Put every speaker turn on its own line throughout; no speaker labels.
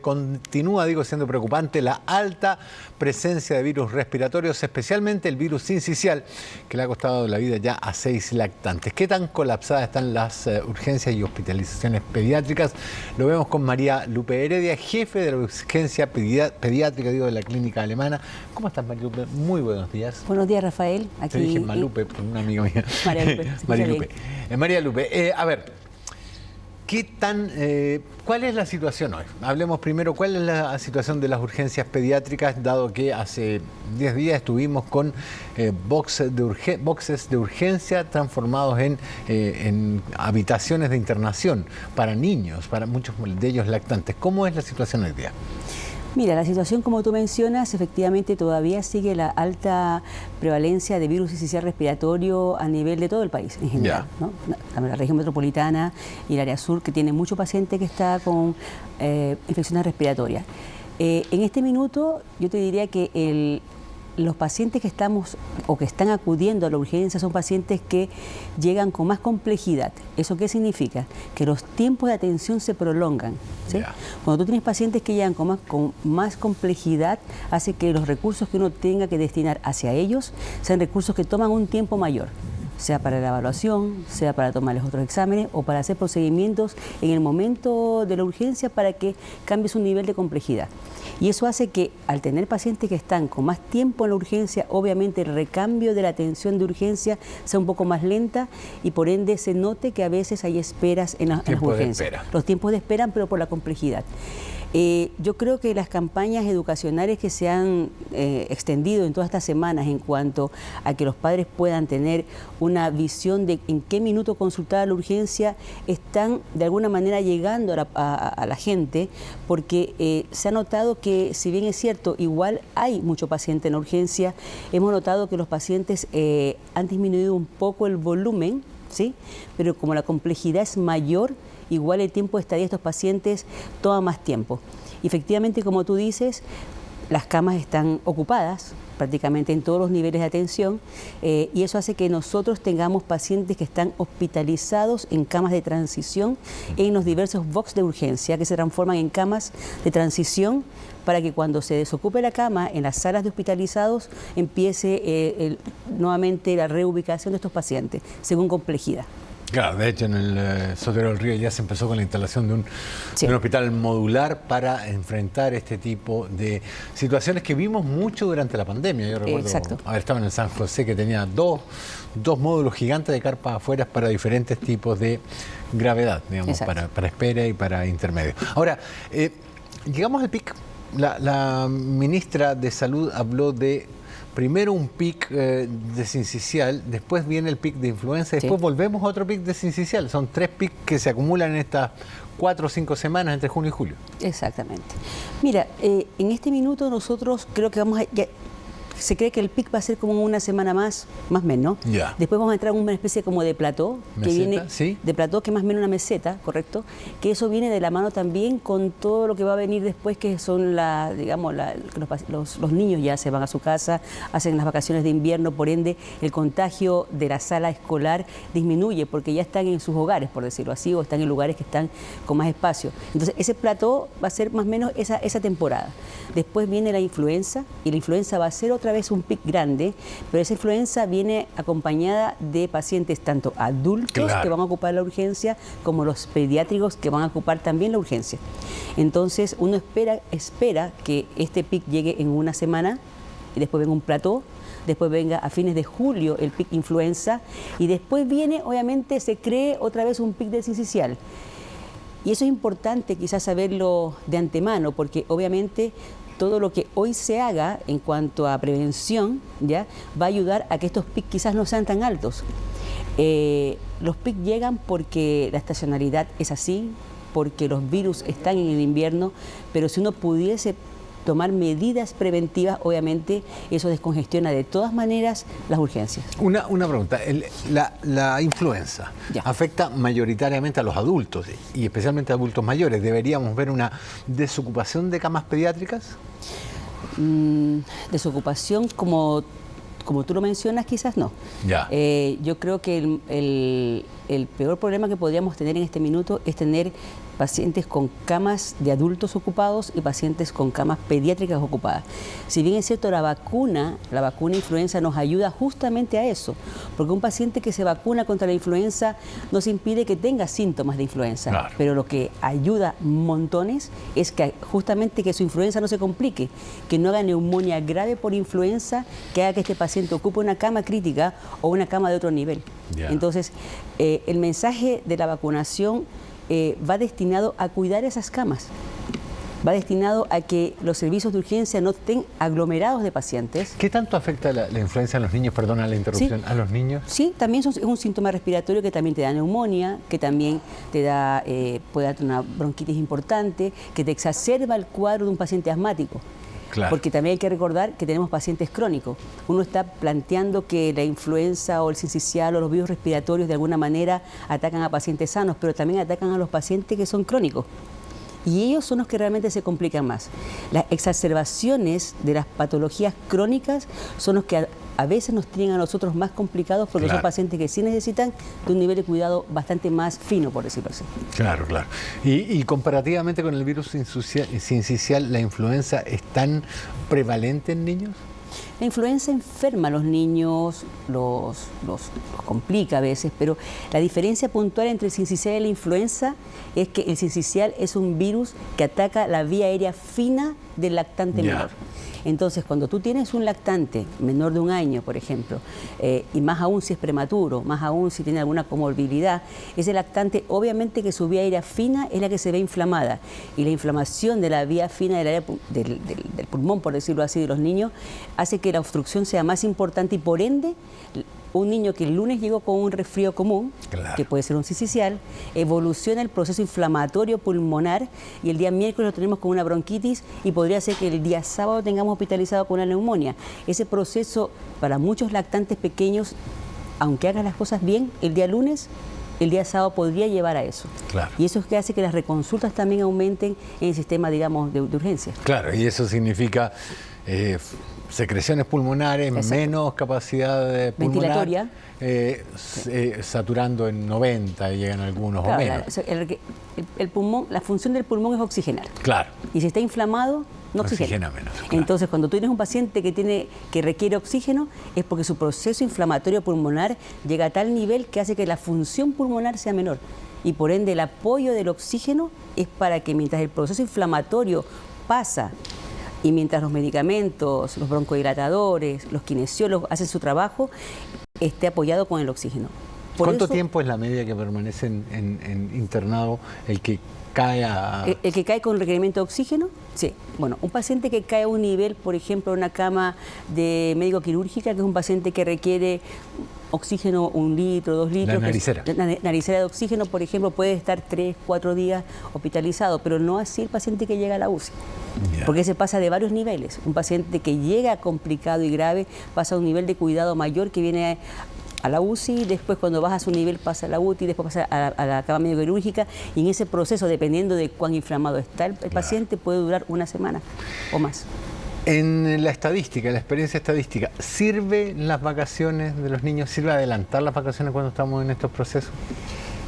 Continúa, siendo preocupante la alta presencia de virus respiratorios, especialmente el virus sincicial, que le ha costado la vida ya a 6 lactantes. ¿Qué tan colapsadas están las urgencias y hospitalizaciones pediátricas? Lo vemos con María Lupe Heredia, jefe de la urgencia pediátrica de la clínica alemana. ¿Cómo estás, María Lupe? Muy buenos días.
Buenos días, Rafael.
Aquí te dije Malupe, por un amigo mío.
María Lupe.
María Lupe. María Lupe, a ver. ¿Cuál es la situación hoy? Hablemos primero, ¿cuál es la situación de las urgencias pediátricas, dado que hace 10 días estuvimos con boxes de urgencia transformados en habitaciones de internación para niños, para muchos de ellos lactantes? ¿Cómo es la situación hoy día?
Mira, la situación, como tú mencionas, efectivamente todavía sigue la alta prevalencia de virus sincicial respiratorio a nivel de todo el país en general, ¿no? La región metropolitana y el área sur, que tiene mucho paciente que está con infecciones respiratorias. En este minuto, yo te diría que los pacientes que están acudiendo a la urgencia son pacientes que llegan con más complejidad. ¿Eso qué significa? Que los tiempos de atención se prolongan, ¿sí? Cuando tú tienes pacientes que llegan con más complejidad, hace que los recursos que uno tenga que destinar hacia ellos sean recursos que toman un tiempo mayor, sea para la evaluación, sea para tomarles otros exámenes o para hacer procedimientos en el momento de la urgencia para que cambie su nivel de complejidad. Y eso hace que al tener pacientes que están con más tiempo en la urgencia, obviamente el recambio de la atención de urgencia sea un poco más lenta y por ende se note que a veces hay esperas en las urgencias. Los tiempos de espera, pero por la complejidad. Yo creo que las campañas educacionales que se han extendido en todas estas semanas en cuanto a que los padres puedan tener una visión de en qué minuto consultar a la urgencia están de alguna manera llegando a la gente, porque se ha notado que, si bien es cierto, igual hay mucho paciente en la urgencia, hemos notado que los pacientes han disminuido un poco el volumen, ¿sí? Pero como la complejidad es mayor, igual el tiempo de estadía de estos pacientes toma más tiempo. Y efectivamente, como tú dices, las camas están ocupadas prácticamente en todos los niveles de atención y eso hace que nosotros tengamos pacientes que están hospitalizados en camas de transición en los diversos box de urgencia que se transforman en camas de transición para que cuando se desocupe la cama en las salas de hospitalizados empiece nuevamente la reubicación de estos pacientes según complejidad.
Claro, de hecho en el Sotero del Río ya se empezó con la instalación de un hospital modular para enfrentar este tipo de situaciones que vimos mucho durante la pandemia. Yo recuerdo haber estado en el San José, que tenía dos módulos gigantes de carpas afuera para diferentes tipos de gravedad, digamos, para espera y para intermedio. Ahora, llegamos al pic. La ministra de Salud habló de primero un pic de sincicial, después viene el pic de influenza, después volvemos a otro pic de sincicial. Son 3 pics que se acumulan en estas 4 o 5 semanas entre junio y julio.
Exactamente. Mira, en este minuto nosotros creo que se cree que el pic va a ser como una semana más o menos. Después vamos a entrar en una especie como de plató, que viene de plató, que es más o menos una meseta, ¿correcto? Que eso viene de la mano también con todo lo que va a venir después, que son los niños ya se van a su casa, hacen las vacaciones de invierno, por ende el contagio de la sala escolar disminuye porque ya están en sus hogares, por decirlo así, o están en lugares que están con más espacio. Entonces ese plató va a ser más o menos esa temporada. Después viene la influenza y la influenza va a ser otra vez un pic grande, pero esa influenza viene acompañada de pacientes tanto adultos que van a ocupar la urgencia como los pediátricos que van a ocupar también la urgencia. Entonces uno espera que este pic llegue en una semana y después venga un plató, después venga a fines de julio el pic influenza y después viene, obviamente, se cree otra vez un pic de sincicial. Y eso es importante quizás saberlo de antemano, porque obviamente todo lo que hoy se haga en cuanto a prevención va a ayudar a que estos pics quizás no sean tan altos. Los pics llegan porque la estacionalidad es así, porque los virus están en el invierno, pero si uno pudiese tomar medidas preventivas, obviamente eso descongestiona de todas maneras las urgencias.
Una pregunta, la influenza afecta mayoritariamente a los adultos y especialmente a adultos mayores. ¿Deberíamos ver una desocupación de camas pediátricas?
Desocupación como tú lo mencionas, quizás no. Yo creo que el peor problema que podríamos tener en este minuto es tener pacientes con camas de adultos ocupados y pacientes con camas pediátricas ocupadas. Si bien es cierto, la vacuna influenza nos ayuda justamente a eso, porque un paciente que se vacuna contra la influenza nos impide que tenga síntomas de influenza, claro. Pero lo que ayuda montones es que justamente que su influenza no se complique, que no haga neumonía grave por influenza, que haga que este paciente ocupe una cama crítica o una cama de otro nivel. Yeah. Entonces, el mensaje de la vacunación va destinado a cuidar esas camas, va destinado a que los servicios de urgencia no estén aglomerados de pacientes.
¿Qué tanto afecta la influenza a los niños? Perdona la interrupción. ¿Sí? ¿A los niños?
Sí, también es un síntoma respiratorio que también te da neumonía, que también te da, puede darte una bronquitis importante, que te exacerba el cuadro de un paciente asmático. Claro. Porque también hay que recordar que tenemos pacientes crónicos. Uno está planteando que la influenza o el sincicial o los virus respiratorios de alguna manera atacan a pacientes sanos, pero también atacan a los pacientes que son crónicos. Y ellos son los que realmente se complican más. Las exacerbaciones de las patologías crónicas son los que a veces nos tienen a nosotros más complicados porque claro. Son pacientes que sí necesitan de un nivel de cuidado bastante más fino, por decirlo así.
Claro, claro. Y comparativamente con el virus sincicial, ¿la influenza es tan prevalente en niños?
La influenza enferma a los niños, los complica a veces, pero la diferencia puntual entre el sincicial y la influenza es que el sincicial es un virus que ataca la vía aérea fina del lactante menor. Entonces, cuando tú tienes un lactante menor de 1 año, por ejemplo, y más aún si es prematuro, más aún si tiene alguna comorbilidad, ese lactante, obviamente que su vía aérea fina es la que se ve inflamada. Y la inflamación de la vía fina del pulmón, por decirlo así, de los niños, hace que la obstrucción sea más importante y por ende, un niño que el lunes llegó con un resfrío común, claro. Que puede ser un sincicial, evoluciona el proceso inflamatorio pulmonar y el día miércoles lo tenemos con una bronquitis y podría ser que el día sábado tengamos hospitalizado con una neumonía. Ese proceso para muchos lactantes pequeños, aunque hagan las cosas bien, el día lunes, el día sábado podría llevar a eso. Claro. Y eso es que hace que las reconsultas también aumenten en el sistema, digamos, de urgencia.
Claro, y eso significa secreciones pulmonares, exacto. Menos capacidad pulmonar, ventilatoria, saturando en 90 llegan algunos, claro, o menos.
O sea, el pulmón, la función del pulmón es oxigenar.
Claro.
Y si está inflamado, no oxigena
menos. Claro.
Entonces, cuando tú tienes un paciente que requiere oxígeno, es porque su proceso inflamatorio pulmonar llega a tal nivel que hace que la función pulmonar sea menor. Y por ende, el apoyo del oxígeno es para que mientras el proceso inflamatorio pasa y mientras los medicamentos, los broncodilatadores, los kinesiólogos hacen su trabajo, esté apoyado con el oxígeno.
¿Cuánto tiempo es la media que permanece en internado el que cae a...?
¿El que cae con requerimiento de oxígeno? Sí. Bueno, un paciente que cae a un nivel, por ejemplo, en una cama de médico-quirúrgica, que es un paciente que requiere oxígeno 1 litro, 2 litros.
La naricera.
La naricera de oxígeno, por ejemplo, puede estar 3, 4 días hospitalizado, pero no así el paciente que llega a la UCI. Yeah. Porque se pasa de varios niveles. Un paciente que llega complicado y grave pasa a un nivel de cuidado mayor que viene a la UCI, después cuando baja a su nivel pasa a la UTI, después pasa a la cama médico-quirúrgica y en ese proceso, dependiendo de cuán inflamado está el paciente, puede durar 1 semana o más.
En la estadística, en la experiencia estadística, ¿sirven las vacaciones de los niños? ¿Sirve adelantar las vacaciones cuando estamos en estos procesos?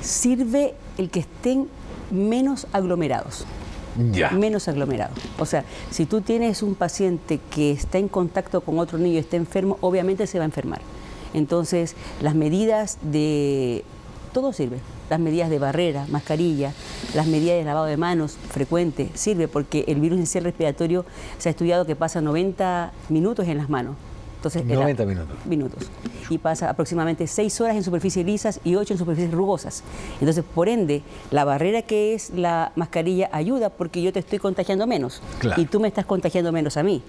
Sirve el que estén menos aglomerados. Ya. Menos aglomerados. O sea, si tú tienes un paciente que está en contacto con otro niño y está enfermo, obviamente se va a enfermar. Entonces, las medidas de... todo sirve. Las medidas de barrera, mascarilla, las medidas de lavado de manos frecuente, sirve porque el virus sincicial respiratorio se ha estudiado que pasa 90 minutos en las manos. Entonces,
90
minutos. Y pasa aproximadamente 6 horas en superficies lisas y 8 en superficies rugosas. Entonces, por ende, la barrera que es la mascarilla ayuda porque yo te estoy contagiando menos. Claro. Y tú me estás contagiando menos a mí.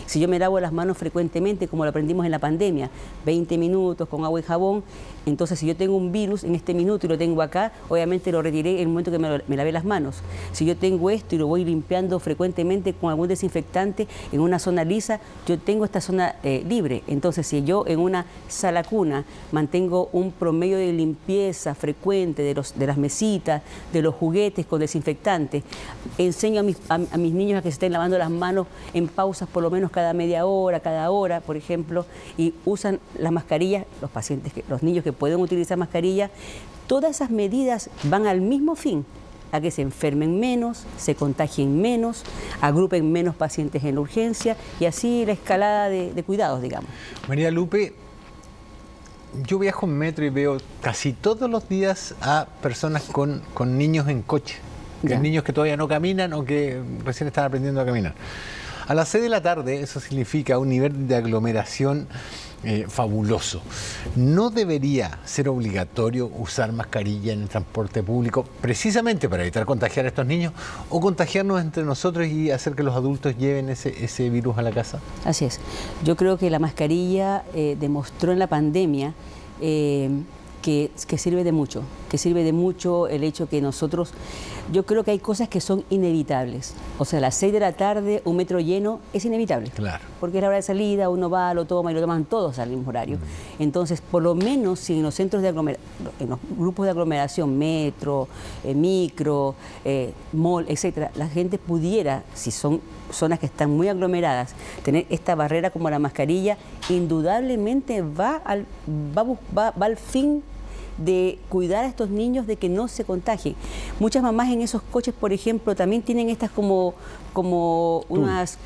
Si yo me lavo las manos frecuentemente, como lo aprendimos en la pandemia, 20 minutos con agua y jabón, entonces si yo tengo un virus en este minuto y lo tengo acá, obviamente lo retiré en el momento que me lavé las manos. Si yo tengo esto y lo voy limpiando frecuentemente con algún desinfectante en una zona lisa, yo tengo esta zona libre. Entonces, si yo en una sala cuna mantengo un promedio de limpieza frecuente de las mesitas, de los juguetes con desinfectante, enseño a mis niños a que se estén lavando las manos en pausas por lo menos cada media hora, cada hora, por ejemplo, y usan las mascarillas, los niños que pueden utilizar mascarilla, todas esas medidas van al mismo fin, a que se enfermen menos, se contagien menos, agrupen menos pacientes en la urgencia y así la escalada de cuidados, digamos.
María Lupe, yo viajo en metro y veo casi todos los días a personas con niños en coche, niños que todavía no caminan o que recién están aprendiendo a caminar. A las 6 de la tarde eso significa un nivel de aglomeración fabuloso. ¿No debería ser obligatorio usar mascarilla en el transporte público precisamente para evitar contagiar a estos niños o contagiarnos entre nosotros y hacer que los adultos lleven ese virus a la casa?
Así es. Yo creo que la mascarilla demostró en la pandemia que sirve de mucho, el hecho que nosotros, yo creo que hay cosas que son inevitables. O sea, a las 6 de la tarde, un metro lleno, es inevitable.
Claro.
Porque es la hora de salida, uno va, lo toma y lo toman todos al mismo horario. Entonces, por lo menos, si en los centros de aglomeración, en los grupos de aglomeración, metro, micro, mall, etcétera, la gente pudiera, si son zonas que están muy aglomeradas, tener esta barrera como la mascarilla, indudablemente va al fin de cuidar a estos niños de que no se contagien. Muchas mamás en esos coches, por ejemplo, también tienen estas como unas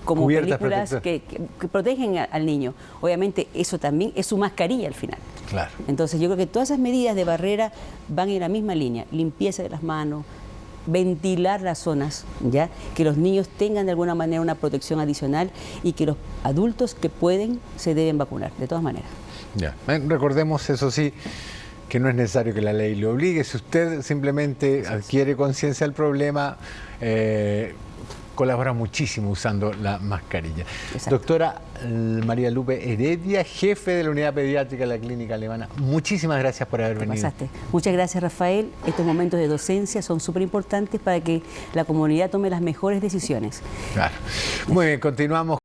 como películas que protegen al niño. Obviamente eso también es su mascarilla al final.
Claro.
Entonces yo creo que todas esas medidas de barrera van en la misma línea. Limpieza de las manos, ventilar las zonas, ¿ya? Que los niños tengan de alguna manera una protección adicional y que los adultos que pueden se deben vacunar, de todas maneras.
Ya. Recordemos, eso sí, que no es necesario que la ley le obligue. Si usted simplemente adquiere conciencia del problema, colabora muchísimo usando la mascarilla. Exacto. Doctora María Lupe Heredia, jefe de la unidad pediátrica de la Clínica Alemana, muchísimas gracias por haber venido.
Pasaste. Muchas gracias, Rafael. Estos momentos de docencia son súper importantes para que la comunidad tome las mejores decisiones.
Claro. Muy bien, continuamos.